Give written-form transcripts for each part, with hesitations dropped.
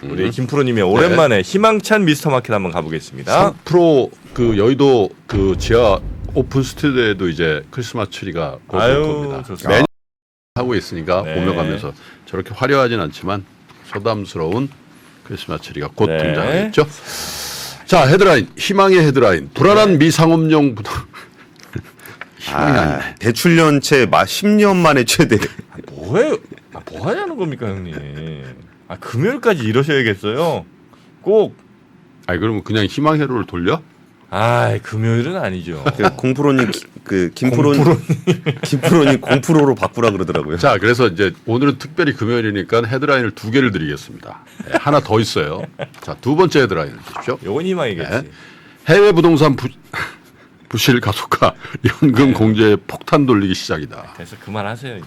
우리 김프로님의 오랜만에 희망찬 미스터마켓 한번 가보겠습니다. 3프로 그 여의도 그 지하 오픈 스튜디오에도 이제 크리스마스 트리가 곧 올 겁니다. 좋습니다. 매년 하고 있으니까 네. 보며 가면서 저렇게 화려하진 않지만 소담스러운 크리스마스 트리가 곧 네. 등장하겠죠. 자, 헤드라인, 희망의 헤드라인, 불안한 미상업용 부동. 희망이 아니네. 대출 연체 10년 만에 최대. 뭐해? 뭐 하자는 겁니까, 형님? 금요일까지 이러셔야겠어요. 꼭. 그러면 그냥 희망 회로를 돌려? 금요일은 아니죠. 공프로님 김프로님 공프로로 바꾸라 그러더라고요. 자, 그래서 이제 오늘은 특별히 금요일이니까 헤드라인을 2개를 드리겠습니다. 네, 하나 더 있어요. 자, 두 번째 헤드라인을 주십시오. 요건 희망이겠지. 네. 해외 부동산 부실 가속화, 연금 공제에 폭탄 돌리기 시작이다. 그래서 그만하세요. 이제.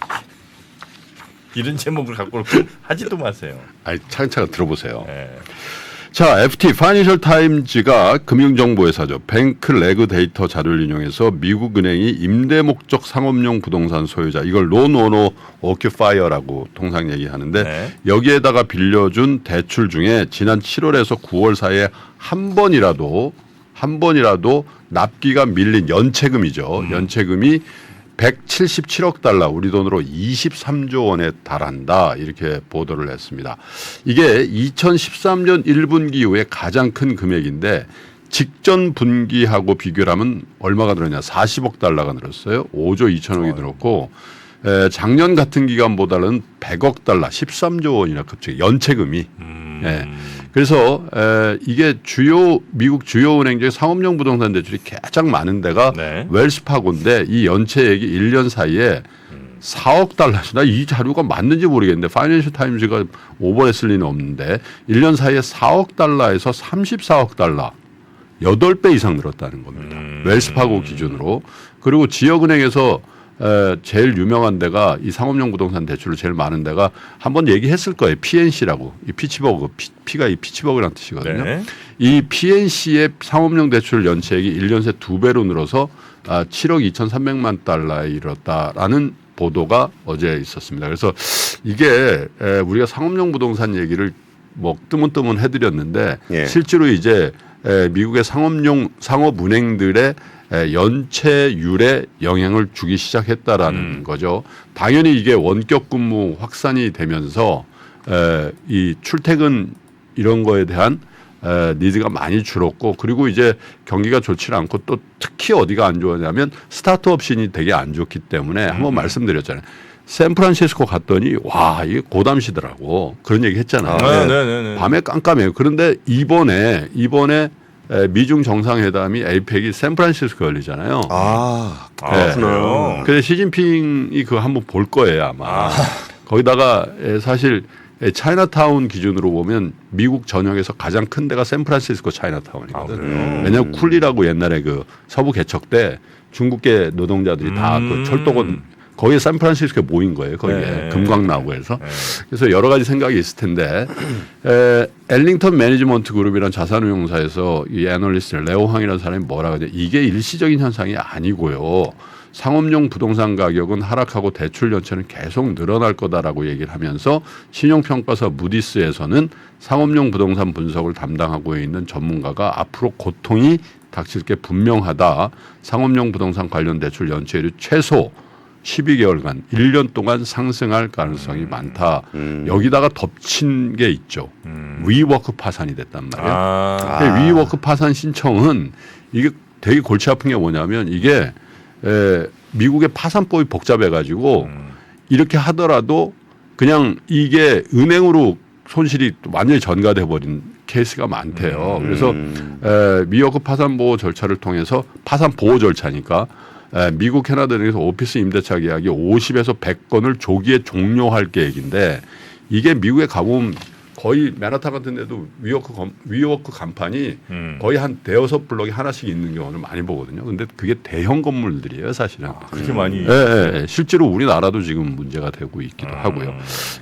이런 제목을 갖고 올거 하지도 마세요. 차근차근 들어보세요. 네. 자, FT 파이낸셜 타임즈가 금융정보회사죠. 뱅크 레그 데이터 자료를 인용해서 미국 은행이 임대 목적 상업용 부동산 소유자, 이걸 론 오너 오큐파이어라고 통상 얘기하는데 네. 여기에다가 빌려준 대출 중에 지난 7월에서 9월 사이에 한 번이라도 납기가 밀린 연체금이죠. 연체금이 177억 달러, 우리 돈으로 23조 원에 달한다, 이렇게 보도를 했습니다. 이게 2013년 1분기 이후에 가장 큰 금액인데 직전 분기하고 비교를 하면 얼마가 늘었냐, 40억 달러가 늘었어요. 5조 2천억이 늘었고 작년 같은 기간보다는 100억 달러, 13조 원이나 급증, 연체금이. 예. 그래서 이게 미국 주요 은행 중에 상업용 부동산 대출이 가장 많은 데가 네. 웰스파고인데 이 연체액이 1년 사이에 4억 달러. 나 이 자료가 맞는지 모르겠는데 파이낸셜 타임즈가 오버했을 리는 없는데 1년 사이에 4억 달러에서 34억 달러. 8배 이상 늘었다는 겁니다. 웰스파고 기준으로. 그리고 지역은행에서 제일 유명한 데가 이 상업용 부동산 대출로 제일 많은 데가 한번 얘기했을 거예요. PNC라고. 이 피츠버그, P가 이 피츠버그라는 뜻이거든요. 네. 이 PNC의 상업용 대출 연체액이 1년 새 2배로 늘어서 7억 2,300만 달러에 이르렀다라는 보도가 어제 있었습니다. 그래서 이게 우리가 상업용 부동산 얘기를 뭐 뜨문뜨문 해드렸는데 예. 실제로 이제 미국의 상업은행들의 연체율에 영향을 주기 시작했다라는 거죠. 당연히 이게 원격 근무 확산이 되면서 이 출퇴근 이런 거에 대한 니즈가 많이 줄었고, 그리고 이제 경기가 좋지 않고 또 특히 어디가 안 좋으냐면 스타트업 씬이 되게 안 좋기 때문에 한번 말씀드렸잖아요. 샌프란시스코 갔더니 와, 이게 고담시더라고, 그런 얘기 했잖아요. 네. 밤에 깜깜해요. 그런데 이번에 미중 정상회담이 APEC이 샌프란시스코 열리잖아요. 그렇구나. 그래서 시진핑이 그거 한번 볼 거예요, 아마. 거기다가 사실 차이나타운 기준으로 보면 미국 전역에서 가장 큰 데가 샌프란시스코 차이나타운이거든. 왜냐하면 쿨리라고 옛날에 그 서부 개척 때 중국계 노동자들이 다 그 철도권 거기에 샌프란시스코에 모인 거예요. 거기에 네. 금광 나오고 해서. 그래서 여러 가지 생각이 있을 텐데 엘링턴 매니지먼트 그룹이라는 자산운용사에서 이 애널리스트 레오 황이라는 사람이 뭐라 그러냐, 이게 일시적인 현상이 아니고요, 상업용 부동산 가격은 하락하고 대출 연체는 계속 늘어날 거다라고 얘기를 하면서 신용평가사 무디스에서는 상업용 부동산 분석을 담당하고 있는 전문가가 앞으로 고통이 닥칠 게 분명하다, 상업용 부동산 관련 대출 연체율이 최소 12개월간 1년 동안 상승할 가능성이 많다. 여기다가 덮친 게 있죠. 위워크 파산이 됐단 말이에요. 위워크 파산 신청은 이게 되게 골치 아픈 게 뭐냐면 이게 미국의 파산법이 복잡해가지고 이렇게 하더라도 그냥 이게 은행으로 손실이 완전히 전가돼 버린 케이스가 많대요. 그래서 위워크 파산 보호 절차를 통해서, 파산 보호 절차니까 미국 캐나다 등에서 오피스 임대차 계약이 50에서 100건을 조기에 종료할 계획인데, 이게 미국에 가보면 거의 맨하탄 같은 데도 위워크 간판이 거의 한 대여섯 블럭에 하나씩 있는 경우는 많이 보거든요. 근데 그게 대형 건물들이에요, 사실은. 그렇게 많이. 실제로 우리나라도 지금 문제가 되고 있기도 하고요.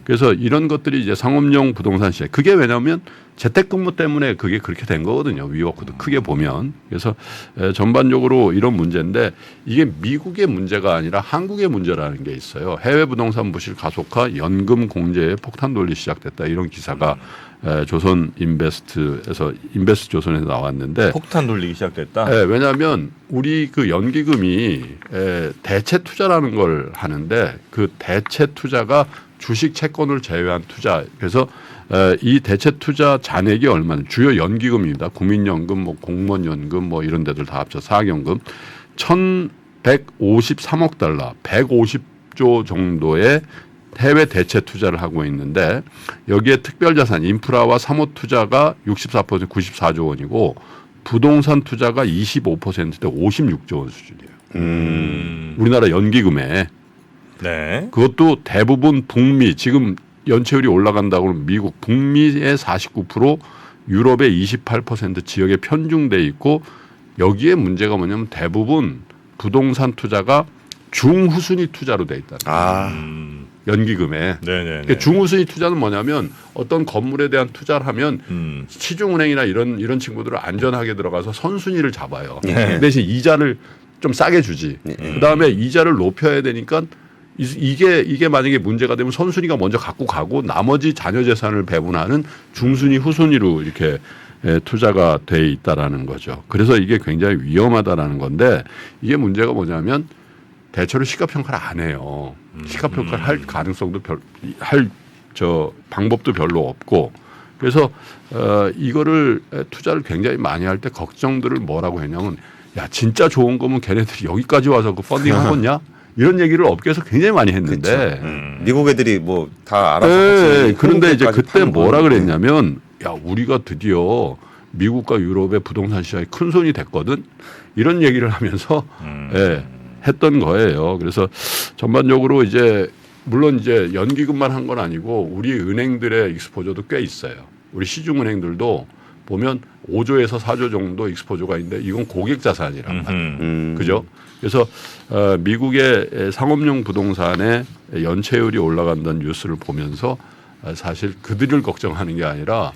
그래서 이런 것들이 이제 상업용 부동산 시장, 그게 왜냐하면 재택근무 때문에 그게 그렇게 된 거거든요. 위워크도 크게 보면. 그래서 전반적으로 이런 문제인데 이게 미국의 문제가 아니라 한국의 문제라는 게 있어요. 해외 부동산 부실 가속화, 연금 공제에 폭탄 돌리 시작됐다. 이런 기사가 조선 인베스트에서 인베스트 조선에서 나왔는데 폭탄 돌리기 시작됐다. 왜냐하면 우리 그 연기금이 대체 투자라는 걸 하는데 그 대체 투자가 주식 채권을 제외한 투자. 그래서 이 대체 투자 잔액이 얼마나 주요 연기금입니다. 국민연금, 뭐 공무원연금, 뭐 이런 데들 다 합쳐 사학연금 1,153억 달러, 150조 정도의 해외 대체 투자를 하고 있는데 여기에 특별자산, 인프라와 사모 투자가 64% 94조 원이고 부동산 투자가 25%대 56조 원 수준이에요. 우리나라 연기금에. 네. 그것도 대부분 북미 지금 연체율이 올라간다고 하면 미국 북미의 49% 유럽의 28% 지역에 편중돼 있고 여기에 문제가 뭐냐면 대부분 부동산 투자가 중후순위 투자로 돼 있다는 거예요. 연기금에. 네네. 그러니까 중후순위 투자는 뭐냐면 어떤 건물에 대한 투자를 하면 시중은행이나 이런 친구들은 안전하게 들어가서 선순위를 잡아요. 그 대신 이자를 좀 싸게 주지. 그다음에 이자를 높여야 되니까 이게 만약에 문제가 되면 선순위가 먼저 갖고 가고 나머지 자녀 재산을 배분하는 중순위 후순위로 이렇게 투자가 돼 있다라는 거죠. 그래서 이게 굉장히 위험하다라는 건데 이게 문제가 뭐냐면 대체로 시가평가를 안 해요. 시가평가를 할 가능성도 방법도 별로 없고 그래서 이거를 투자를 굉장히 많이 할 때 걱정들을 뭐라고 했냐면 야 진짜 좋은 거면 걔네들이 여기까지 와서 그 펀딩 하겠냐? 이런 얘기를 업계에서 굉장히 많이 했는데 미국 애들이 뭐 다 알아서 네, 그런데 이제 그때 파는 뭐라 거는 그랬냐면 야 우리가 드디어 미국과 유럽의 부동산 시장이 큰 손이 됐거든 이런 얘기를 하면서 했던 거예요. 그래서 전반적으로 이제 물론 이제 연기금만 한 건 아니고 우리 은행들의 익스포저도 꽤 있어요. 우리 시중은행들도 보면 5조에서 4조 정도 익스포저가 있는데 이건 고객 자산이란 말이에요. 그죠? 그래서 미국의 상업용 부동산의 연체율이 올라간다는 뉴스를 보면서 사실 그들을 걱정하는 게 아니라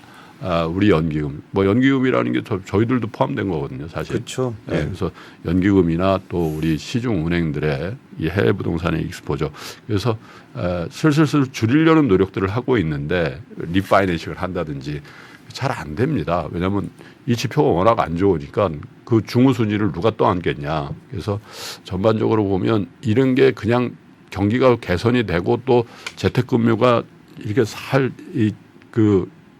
우리 연기금, 뭐 연기금이라는 게 저희들도 포함된 거거든요, 사실. 그렇죠. 네. 그래서 연기금이나 또 우리 시중 은행들의 이 해외 부동산의 익스포저. 그래서 슬슬 줄이려는 노력들을 하고 있는데 리파이낸싱을 한다든지 잘 안 됩니다. 왜냐하면 이 지표가 워낙 안 좋으니까 그 중후순위를 누가 떠안겠냐. 그래서 전반적으로 보면 이런 게 그냥 경기가 개선이 되고 또 재택근무가 이렇게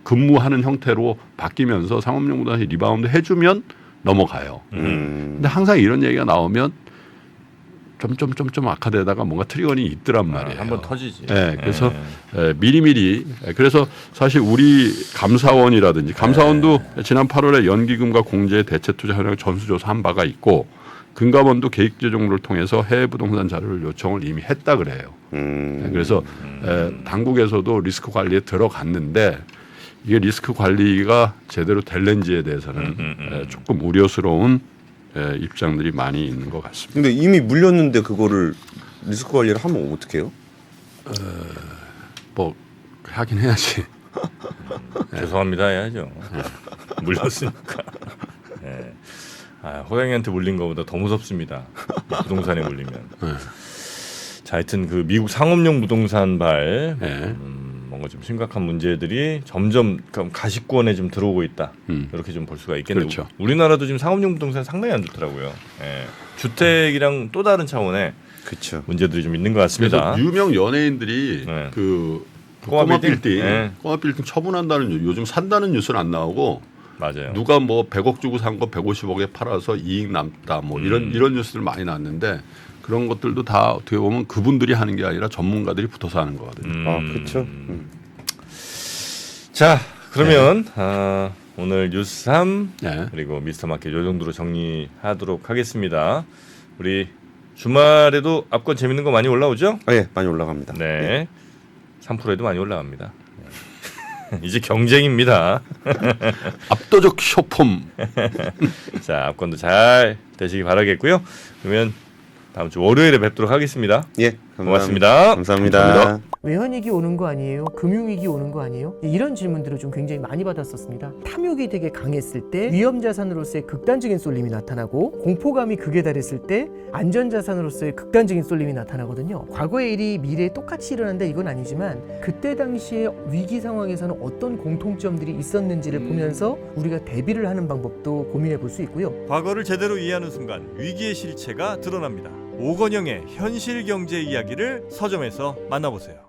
근무하는 형태로 바뀌면서 상업용 부동산이 리바운드 해주면 넘어가요. 근데 항상 이런 얘기가 나오면 좀 악화되다가 뭔가 트리거니 있더란 말이에요. 한번 터지지. 네, 그래서 미리미리 그래서 사실 우리 감사원이라든지 감사원도 지난 8월에 연기금과 공제 대체 투자 현황 전수조사한 바가 있고 금감원도 계획재정을 통해서 해외 부동산 자료를 요청을 이미 했다 그래요. 그래서 당국에서도 리스크 관리에 들어갔는데 이게 리스크 관리가 제대로 될는지에 대해서는 조금 우려스러운 입장들이 많이 있는 것 같습니다. 근데 이미 물렸는데 그거를 리스크 관리를 하면 어떻게 해요? 뭐 하긴 해야지. 죄송합니다 해야죠. 물렸으니까. 네. 호랑이한테 물린 것보다 더 무섭습니다. 부동산에 물리면. 자, 하여튼 그 미국 상업용 부동산발 뭔가 좀 심각한 문제들이 점점 가시권에 좀 들어오고 있다. 이렇게 좀 볼 수가 있겠네요. 그렇죠. 우리나라도 지금 상업용 부동산 상당히 안 좋더라고요. 주택이랑 또 다른 차원의 그렇죠. 문제들이 좀 있는 것 같습니다. 그래서 유명 연예인들이 그 꼬마 빌딩 처분한다는 요즘 산다는 뉴스는 안 나오고 맞아요. 누가 뭐 100억 주고 산 거 150억에 팔아서 이익 남다 뭐 이런 뉴스들 많이 났는데 그런 것들도 다 어떻게 보면 그분들이 하는 게 아니라 전문가들이 붙어서 하는 거거든요. 그렇죠. 자, 그러면 오늘 뉴스 3 네. 그리고 미스터 마켓 요 정도로 정리하도록 하겠습니다. 우리 주말에도 압권 재밌는 거 많이 올라오죠? 예, 많이 올라갑니다. 네. 3%에도 많이 올라갑니다. 네. 이제 경쟁입니다. 압도적 쇼폼. 자, 압권도 잘 되시기 바라겠고요. 그러면 다음 주 월요일에 뵙도록 하겠습니다. 예, 고맙습니다. 감사합니다. 감사합니다. 외환위기 오는 거 아니에요? 금융위기 오는 거 아니에요? 이런 질문들을 좀 굉장히 많이 받았었습니다. 탐욕이 되게 강했을 때 위험자산으로서의 극단적인 쏠림이 나타나고 공포감이 극에 달했을 때 안전자산으로서의 극단적인 쏠림이 나타나거든요. 과거의 일이 미래에 똑같이 일어난다 이건 아니지만 그때 당시에 위기 상황에서는 어떤 공통점들이 있었는지를 보면서 우리가 대비를 하는 방법도 고민해 볼 수 있고요. 과거를 제대로 이해하는 순간 위기의 실체가 드러납니다. 오건영의 현실 경제 이야기를 서점에서 만나보세요.